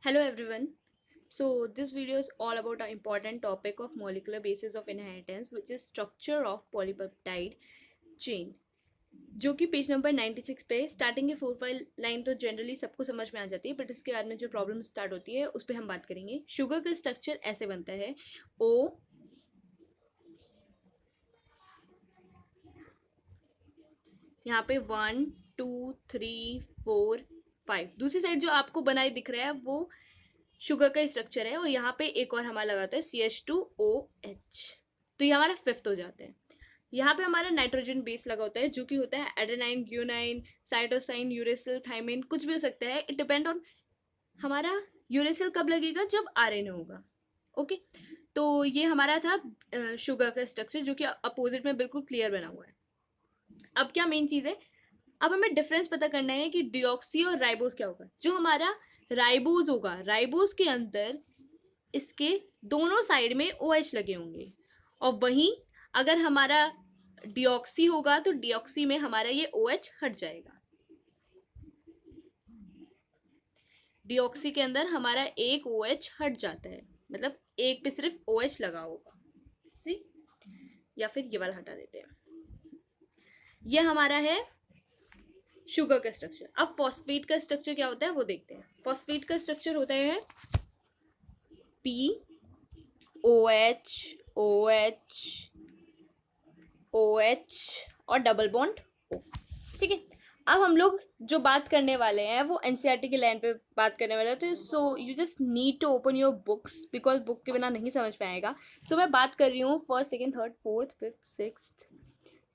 Hello everyone. So this video is all about an important topic of molecular basis of inheritance which is structure of polypeptide chain जो कि page number 96 पे starting के 4-5 line तो generally सबको समझ में आ जाती है बट इसके बाद में जो प्रॉब्लम स्टार्ट होती है उस पर हम बात करेंगे। शुगर का स्ट्रक्चर ऐसे बनता है ओ यहाँ पे 1 2 3 4 5 दूसरी साइड जो आपको बनाए दिख रहा है वो शुगर का स्ट्रक्चर है और यहाँ पे एक और हमारा लगाता है CH2OH तो ये हमारा फिफ्थ हो जाता है। यहाँ पे हमारा नाइट्रोजन बेस लगा होता है जो कि होता है adenine guanine cytosine uracil thymine कुछ भी हो सकता है। इट डिपेंड ऑन हमारा यूरेसिल कब लगेगा जब RNA होगा। ओके तो ये हमारा था शुगर का स्ट्रक्चर जो कि अपोजिट में बिल्कुल क्लियर बना हुआ है। अब क्या मेन चीज़ है, अब हमें डिफरेंस पता करना है कि डिऑक्सी और राइबोस क्या होगा। जो हमारा राइबोस होगा, राइबोस के अंदर इसके दोनों साइड में OH लगे होंगे और वहीं अगर हमारा डिऑक्सी होगा तो डिऑक्सी में हमारा ये OH हट जाएगा। डिऑक्सी के अंदर हमारा एक OH हट जाता है, मतलब एक पे सिर्फ OH लगा होगा। सी या फिर ये वाला हटा देते हैं। ये हमारा है शुगर का स्ट्रक्चर। अब फॉस्फेट का स्ट्रक्चर क्या होता है वो देखते हैं। फॉस्फेट का स्ट्रक्चर होता है POH OH OH और डबल बॉन्ड O। ठीक है, अब हम लोग जो बात करने वाले हैं वो NCERT की लाइन पे बात करने वाले हैं। तो so you just need to open your books because book के बिना नहीं समझ में आएगा। सो मैं बात कर रही हूँ first second third fourth fifth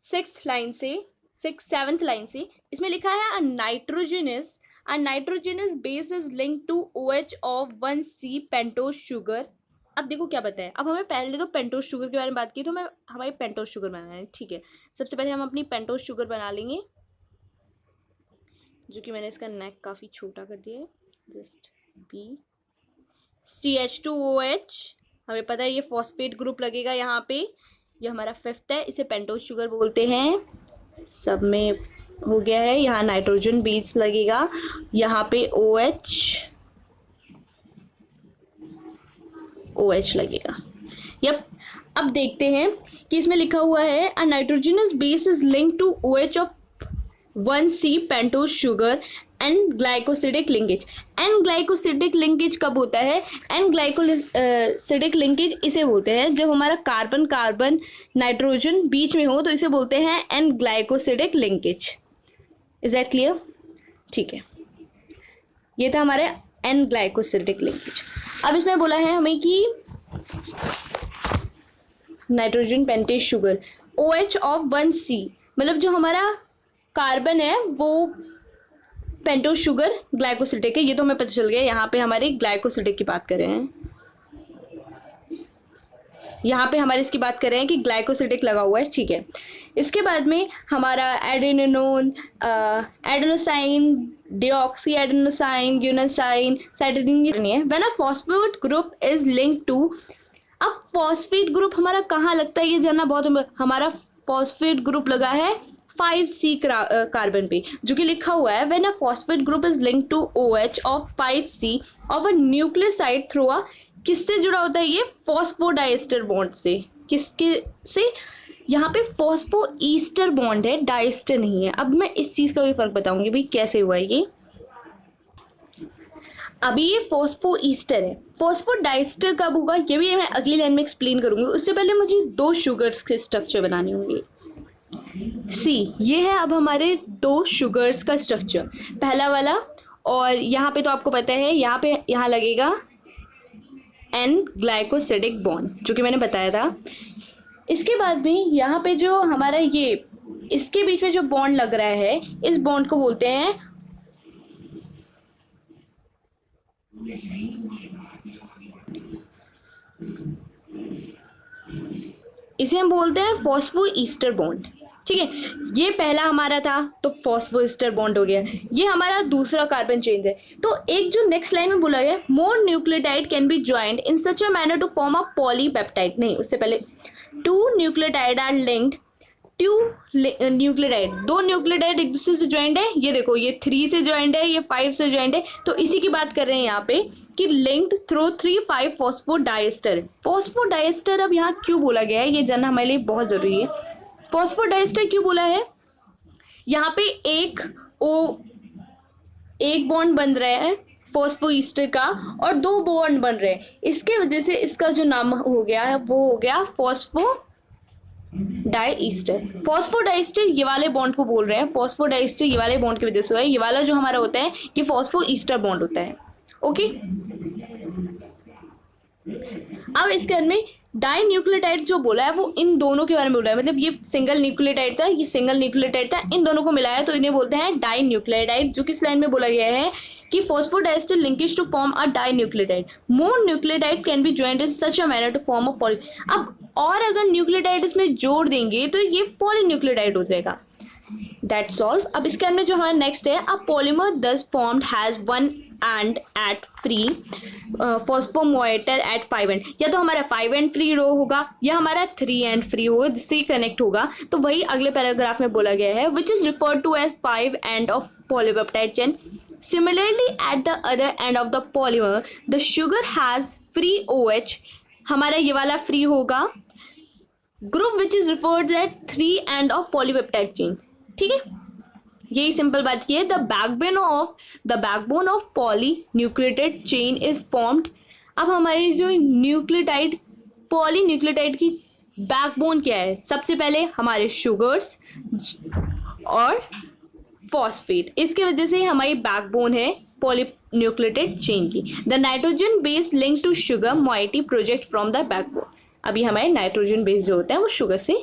sixth line से 7th लाइन से। इसमें लिखा है a nitrogenous base is linked to OH of 1C pentose sugar। अब देखो क्या बताया। अब हमें पहले तो पेंटोज शुगर के बारे में बात की तो हमारी पेंटोज शुगर बनाना है। ठीक है, सबसे पहले हम अपनी पेंटोज शुगर बना लेंगे जो कि मैंने इसका नेक काफ़ी छोटा कर दिया है। जस्ट CH2OH हमें पता है ये फॉस्फेट ग्रुप लगेगा यहाँ पे, ये हमारा फिफ्थ है, इसे पेंटोज शुगर बोलते हैं। सब में हो गया है। यहाँ नाइट्रोजन बेस लगेगा, यहाँ पे OH लगेगा। यप, अब देखते हैं कि इसमें लिखा हुआ है a nitrogenous base is linked to OH of 1C pentose sugar and glycosidic linkage. N glycosidic linkage कब होता है? एन ग्लाइकोसिडिक लिंकेज इसे बोलते हैं जब हमारा कार्बन कार्बन नाइट्रोजन बीच में हो तो इसे बोलते हैं an glycosidic linkage. Is that clear? ठीक है, ये था हमारे एन ग्लाइकोसिडिक लिंकेज। अब इसमें बोला है हमें कि nitrogen pentose sugar OH of 1C, मतलब जो हमारा कार्बन है वो पेंटोज शुगर ग्लाइकोसिडिक है, ये तो हमें पता चल गया। यहाँ पे हमारे ग्लाइकोसिडिक की बात कर रहे हैं, यहाँ पे हमारे इसकी बात कर रहे हैं कि ग्लाइकोसिडिक लगा हुआ है। ठीक है, इसके बाद में हमारा adenine adenosine deoxy adenosine guanosine cytosine है। When a phosphate group is linked to, अब फॉस्फेट ग्रुप हमारा कहाँ लगता है ये जानना बहुत। हमारा फॉस्फेट ग्रुप लगा है 5C कार्बन पे जो कि लिखा हुआ है when a phosphate group is linked to OH of 5C of a nucleoside through a, किससे जुड़ा होता है ये? फॉस्फोडाइस्टर बॉन्ड से। किसके से? यहाँ पे फॉस्फो ईस्टर बॉन्ड है, डाइस्टर नहीं है। अब मैं इस चीज का भी फर्क बताऊंगी भाई कैसे हुआ है ये। अभी ये फॉस्फो ईस्टर है, फॉस्फोडाइस्टर कब होगा ये भी मैं अगली लाइन में एक्सप्लेन करूंगी। उससे पहले मुझे दो शुगर्स के स्ट्रक्चर बनाने होंगे। ये है अब हमारे दो शुगर्स का स्ट्रक्चर, पहला वाला, और यहाँ पे तो आपको पता है यहाँ लगेगा एन ग्लाइकोसिडिक बॉन्ड जो कि मैंने बताया था। इसके बाद में यहाँ पे जो हमारा ये इसके बीच में जो बॉन्ड लग रहा है इस बॉन्ड को बोलते हैं, इसे हम बोलते हैं फॉस्फो ईस्टर बॉन्ड। ठीक है, ये पहला हमारा था तो फॉस्फो ईस्टर बॉन्ड हो गया, ये हमारा दूसरा कार्बन चेंज है। तो एक जो नेक्स्ट लाइन में बोला गया more nucleotide can be joined in such a manner to form a polypeptide, नहीं उससे पहले two nucleotide are linked to nucleotide, दो न्यूक्लियोटाइड एक दूसरे से ज्वाइंट है, ये देखो ये 3 से ज्वाइंट है, ये 5 से ज्वाइंट है, तो इसी की बात कर रहे हैं यहाँ पे कि लिंक्ड थ्रू 3,5 फॉस्फोडाइस्टर। फॉस्फोडाइस्टर अब यहाँ क्यों बोला गया है ये जानना हमारे लिए बहुत जरूरी है। फॉस्फोडाइस्टर क्यों बोला है, यहाँ पे एक बॉन्ड बन रहा है फॉस्फोईस्टर का और 2 बॉन्ड बन रहे हैं, इसके वजह से इसका जो नाम हो गया है वो हो गया फॉस्फोडाइस्टर। फॉस्फोडाइस्टर ये वाले बॉन्ड को बोल रहे हैं, फॉस्फोडाइस्टर ये वाले बॉन्ड की वजह से हुआ है, ये वाला जो हमारा होता है कि फॉस्फोईस्टर बॉन्ड होता है। ओके, अब इसके अंदर में डाई न्यूक्लियोटाइड जो बोला है वो इन दोनों के बारे में बोला है, मतलब ये सिंगल न्यूक्लियोटाइड था, ये सिंगल न्यूक्लियोटाइड था, इन दोनों को मिलाया तो इन्हें बोलते हैं डाई न्यूक्लियोटाइड, जो किस लाइन में बोला गया है कि phosphodiester linkage to form a di nucleotide, more nucleotide can be joint in such a manner to form a poly. अब और अगर न्यूक्लियोटाइड इसमें जोड़ देंगे तो ये पॉलीन्यूक्लियोटाइड हो जाएगा। That's all. अब इसके अंदर जो हमारा नेक्स्ट है, a polymer thus formed has one end at free phosphomoiety at 5 end, या तो हमारा 5 एंड फ्री रो होगा या हमारा 3 एंड फ्री होगा जिससे कनेक्ट होगा, तो वही अगले पैराग्राफ में बोला गया है, which is referred to as 5 end of polypeptide chain. Similarly, at the other end of the polymer, the sugar has free OH, हमारा ये वाला फ्री होगा, group which is referred at 3 end of polypeptide chain. ठीक है, यही simple बात की है। The backbone of polynucleotide chain is formed. अब हमारी जो न्यूक्लियोटाइड पॉलीन्यूक्लियोटाइड की बैकबोन क्या है, सबसे पहले हमारे शुगर्स और फॉस्फेट, इसके वजह से हमारी बैकबोन है पॉलीन्यूक्लियोटाइड चेन की। The nitrogen base link to sugar moiety project from the backbone. अभी हमारे नाइट्रोजन बेस जो होते हैं वो शुगर से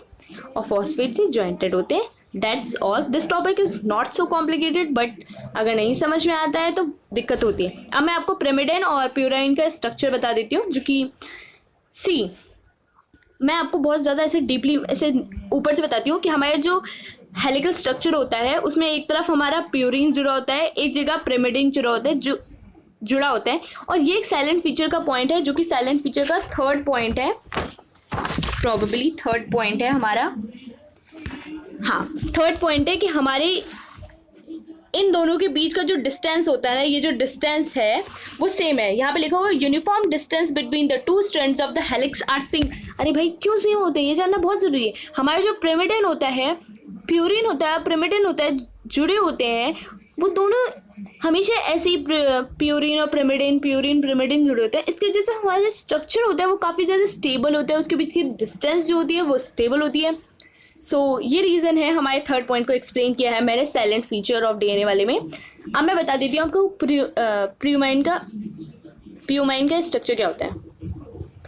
और फॉस्फेट से ज्वाइंटेड होते हैं। That's all. This topic is not so complicated, but अगर नहीं समझ में आता है तो दिक्कत होती है। अब मैं आपको पिरिमिडिन और प्यूराइन का स्ट्रक्चर बता देती हूँ, जो कि मैं आपको बहुत ज़्यादा ऐसे डीपली ऐसे ऊपर से बताती हूँ कि हमारा जो हेलिकल स्ट्रक्चर होता है उसमें एक तरफ हमारा प्यूरिन जुड़ा होता है, एक जगह पिरिमिडिन जुड़ा होता है, जो जुड़ा होता है, और ये एक साइलेंट फीचर का पॉइंट है, जो कि साइलेंट फीचर का थर्ड पॉइंट है, प्रोबेबली थर्ड पॉइंट है हमारा। हाँ, थर्ड पॉइंट है कि हमारे इन दोनों के बीच का जो डिस्टेंस होता है ना, ये जो डिस्टेंस है वो सेम है। यहाँ पे लिखा हुआ uniform distance between the 2 strands of the helix are sync. अरे भाई क्यों सेम होते हैं ये जानना बहुत जरूरी है। हमारे जो पिरिमिडिन होता है, प्यूरिन होता है, पिरिमिडिन होता है, जुड़े होते हैं, वो दोनों हमेशा ऐसे ही प्यूरिन और पिरिमिडिन जुड़े होते हैं। इसके वजह से हमारा स्ट्रक्चर होता है वो काफ़ी ज़्यादा स्टेबल होता है, उसके बीच की डिस्टेंस जो होती है वो स्टेबल होती है। सो ये रीज़न है, हमारे थर्ड पॉइंट को एक्सप्लेन किया है मैंने साइलेंट फीचर ऑफ डीएनए वाले में। अब मैं बता देती हूँ आपको प्यूमाइन का स्ट्रक्चर क्या होता है,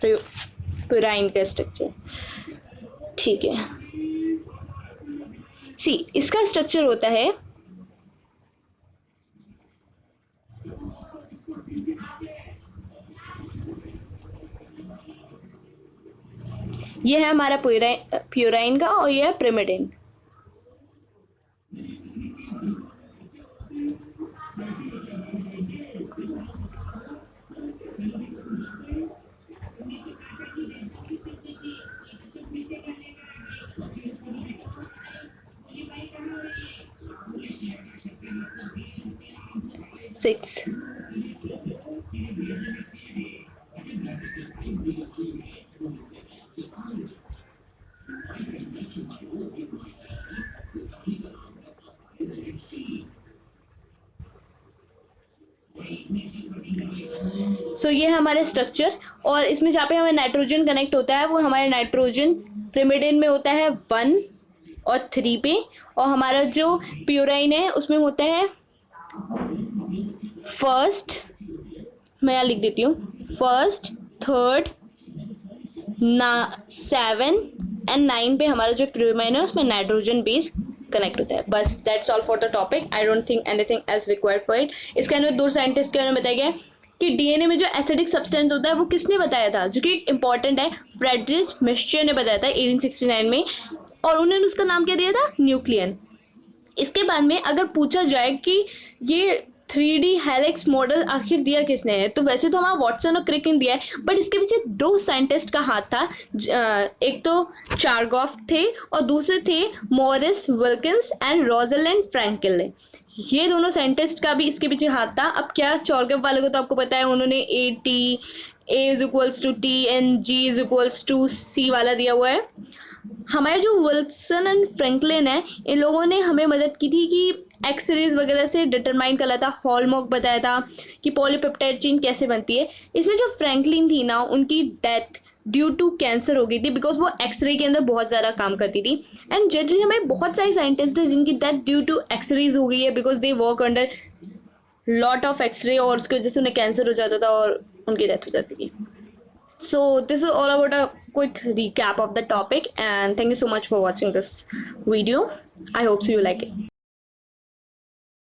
प्यूराइन का स्ट्रक्चर। ठीक है, इसका स्ट्रक्चर होता है, ये है हमारा प्यूराइन का और ये है पिरिमिडिन। सिक्स सो ये है हमारे स्ट्रक्चर, और इसमें जहाँ पे हमें नाइट्रोजन कनेक्ट होता है वो हमारे नाइट्रोजन पिरिमिडिन में होता है 1 और 3 पे, और हमारा जो प्यूराइन है उसमें होता है फर्स्ट, मैं यहाँ लिख देती हूँ, फर्स्ट, थर्ड, 7 एंड 9 पे हमारा जो प्यूराइन है उसमें नाइट्रोजन बेस कनेक्ट होता है। बस that's all for the topic. I don't think anything else required for it. इसके अंदर 2 साइंटिस्ट के बारे में बताया गया कि डीएनए में जो एसिडिक सब्सटेंस होता है वो किसने बताया था, जो कि इंपॉर्टेंट है, फ्रेडरिच मिश्चर ने बताया था 1869 में, और उन्होंने उसका नाम क्या दिया था, न्यूक्लियन। इसके बाद में अगर पूछा जाए कि ये 3D हेलिक्स मॉडल आखिर दिया किसने है? तो वैसे तो हमारा वॉटसन और क्रिक ने दिया है, बट इसके पीछे दो साइंटिस्ट का हाथ था। एक तो चारगॉफ थे और दूसरे थे Maurice Wilkins and Rosalind Franklin. ये दोनों साइंटिस्ट का भी इसके पीछे हाथ था। अब क्या, चारगॉफ वाले को तो आपको पता है, उन्होंने A=T, A=G=C वाला दिया हुआ है। हमारे जो विल्सन एंड फ्रैंकलिन है, इन लोगों ने हमें मदद की थी कि एक्सरेज वगैरह से डिटरमाइन करा था, हॉलमार्क बताया था कि पॉलीपेप्टाइड चेन कैसे बनती है। इसमें जो फ्रैंकलिन थी ना, उनकी डेथ ड्यू टू कैंसर हो गई थी, बिकॉज वो एक्सरे के अंदर बहुत ज़्यादा काम करती थी। एंड जनरली हमें बहुत सारे साइंटिस्ट हैं जिनकी डेथ ड्यू टू एक्सरेज हो गई है, because they work under lot of X ray, और उसकी वजह से उन्हें कैंसर हो जाता था और उनकी डेथ हो जाती थी। So this is all about a quick recap of the topic, and thank you so much for watching this video. I hope so you like it.